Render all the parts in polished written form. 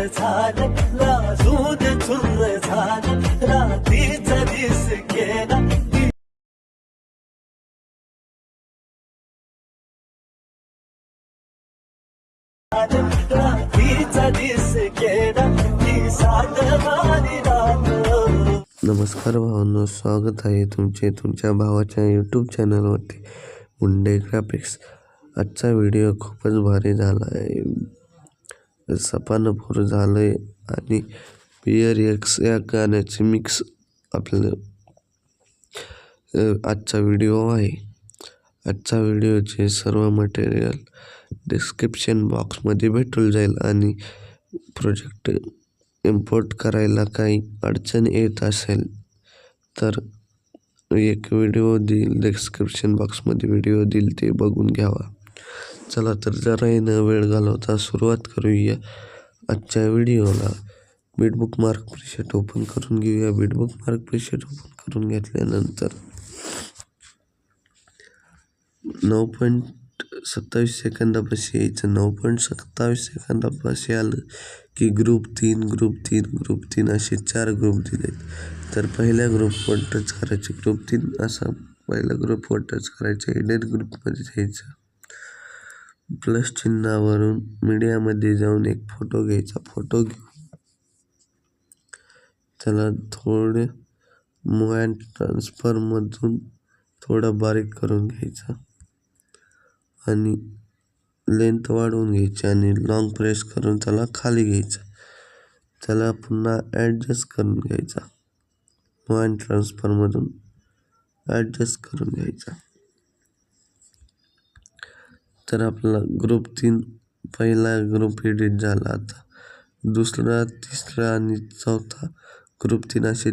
झालं लाजून चुर झालं रात्रीचा दिस गेला रात्रीचा दिस गेला ती साध मारी रात. नमस्कार भावांनो, स्वागत आहे तुमच्या भावाच्या यूट्यूब चॅनलवरती मुंडे ग्राफिक्स. आजचा व्हिडिओ खूपच भारी झाला आहे. सपानपूर झालं आहे आणि पियर एक्स या गाण्याचे मिक्स आपलं आजचा व्हिडिओ आहे. आजच्या व्हिडिओचे सर्व मटेरियल डिस्क्रिप्शन बॉक्समध्ये भेटून जाईल आणि प्रोजेक्ट इम्पोर्ट करायला काही अडचण येत असेल तर एक व्हिडिओ देईल, डिस्क्रिप्शन बॉक्समध्ये व्हिडिओ देईल, ते बघून घ्यावा. चला तर जराही न वेळ घालवता सुरुवात करूया आजच्या व्हिडिओला. बीटबुक मार्क प्रीसेट ओपन करून घेऊया. बीटबुक मार्क प्रीसेट ओपन करून घेतल्यानंतर 9.27 सेकंदापाशी यायचं. 9.27 सेकंदापाशी आलं की ग्रुप 3 असे 4 ग्रुप दिलेत. तर पहिल्या ग्रुपवर टच करायचे. ग्रुप 3 असा पहिल्या ग्रुपवर टच करायचं. एडिट ग्रुपमध्ये जायचं. प्लस चिन्हावरून मीडियामध्ये जाऊन एक फोटो घ्यायचा. फोटो घेऊन त्याला थोडे मूव अँड ट्रान्सफरमधून थोडा बारीक करून घ्यायचा आणि लेंथ वाढवून घ्यायची आणि लॉंग प्रेस करून त्याला खाली घ्यायचं. त्याला पुन्हा ॲडजस्ट करून घ्यायचा. मूव अँड ट्रान्सफरमधून ॲडजस्ट करून घ्यायचा. तर आपला ग्रुप 3 पहिला ग्रुप एडिट झाला. आता दुसरा, तिसरा आणि चौथा ग्रुप 3 असे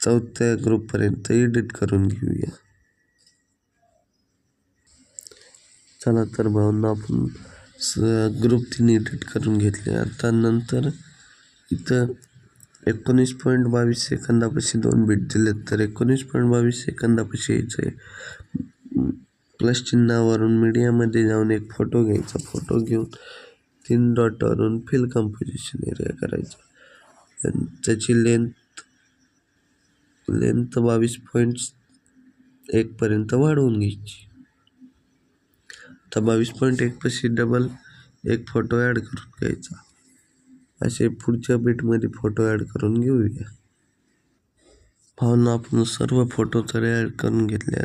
चौथ्या ग्रुपपर्यंत एडिट करून घेऊया. चला तर भावना आपण ग्रुप 3 एडिट करून घेतले. आता नंतर इथं 19.22 सेकंदापाशी 2 बीट दिलेत. तर 19.22 सेकंदापाशी यायचं आहे. प्लस चिन्हावरून मीडियामध्ये जाऊन एक फोटो घ्यायचा. फोटो घेऊन 3 डॉटवरून फिल कंपोजिशन एरिया करायचा. त्याची लेंथ 22.1 पर्यंत वाढवून घ्यायची. आता 22.1 पाशी डबल एक फोटो ॲड करून घ्यायचा. असे पुढच्या बीटमध्ये फोटो ॲड करून घेऊया. भावना आपण सर्व फोटो तर ॲड करून घेतले.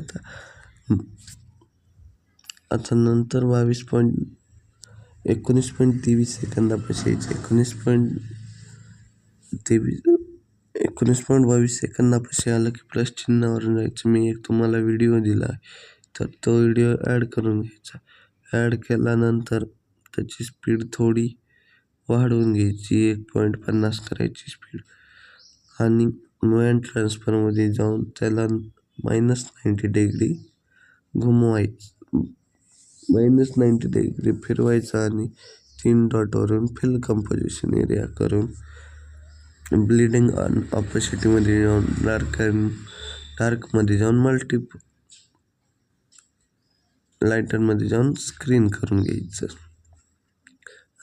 आता नंतर 19.23 सेकंदापाशी यायचे. 19.22 सेकंदापाशी आलं की प्लस चिन्हावरून जायचं. मी एक तुम्हाला व्हिडिओ दिला आहे, तर तो व्हिडिओ ॲड करून घ्यायचा. ॲड केल्यानंतर त्याची स्पीड थोडी वाढवून घ्यायची. 1.50 करायची स्पीड आणि मूव अँड ट्रान्सफरमध्ये जाऊन त्याला -90 डिग्री घुमवायचं. -90 डिग्री फिरवायचं आणि 3 डॉटवरून फिल कंपोजिशन एरिया करून ब्लिडिंग आणि ऑपोसिटीमध्ये जाऊन डार्कमध्ये जाऊन लायटरमध्ये जाऊन स्क्रीन करून घ्यायचं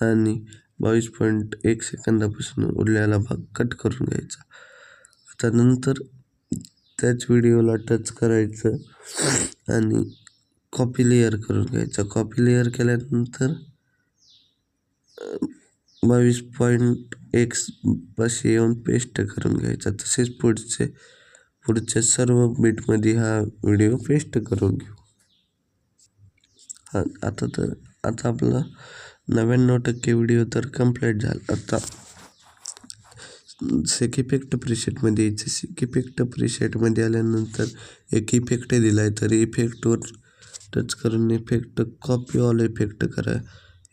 आणि 22.1 सेकंदापासून उरलेला भाग कट करून घ्यायचा. आता नंतर त्याच व्हिडिओला टच करायचं आणि कॉपी लेअर करून घ्यायचा. कॉपी लेअर केल्यानंतर 22.1 पाशी येऊन पेस्ट करून घ्यायचा. तसेच पुढच्या सर्व बीटमध्ये हा व्हिडिओ पेस्ट करून घेऊ. आता आपला 99% व्हिडिओ तर कंप्लीट झाला. आता सेक इफेक्ट प्रीसेटमध्ये यायचं. सेक इफेक्ट प्रीसेटमध्ये आल्यानंतर एक इफेक्ट दिला आहे, तर इफेक्टवर टच करून इफेक्ट कॉपी ऑल इफेक्ट करा.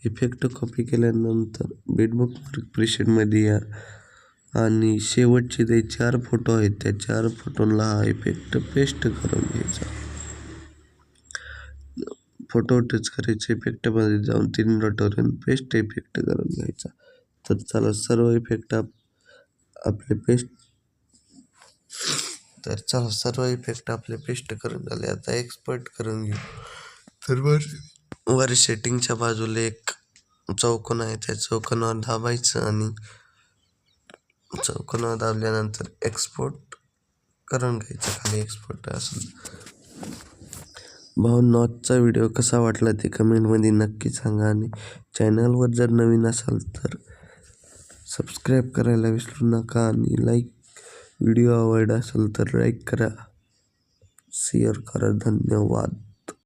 इफेक्ट कॉपी केल्यानंतर बीटबुक मार्क प्रीसेटमध्ये या आणि शेवटचे जे 4 फोटो आहेत त्या 4 फोटोला हा इफेक्ट पेस्ट करून घ्यायचा. फोटो टच करायचे. इफेक्टमध्ये जाऊन 3 डॉटवरून पेस्ट इफेक्ट करून घ्यायचा. तर चला सर्व इफेक्ट आपले पेस्ट करून झाले. आता एक्सपोर्ट करून घेऊ. तर वर सेटिंगच्या बाजूला एक चौकोन आहे त्या चौकोनावर दाबायचं आणि चौकोनावर दाबल्यानंतर एक्सपोर्ट करून घ्यायचं. खाली एक्सपोर्ट असेल. भाऊ आजचा व्हिडिओ कसा वाटला ते कमेंटमध्ये नक्की सांगा आणि चॅनलवर जर नवीन असाल तर सबस्क्राईब करायला विसरू नका आणि व्हिडिओ आवडला असेल तर लाईक करा, शेअर करा. धन्यवाद.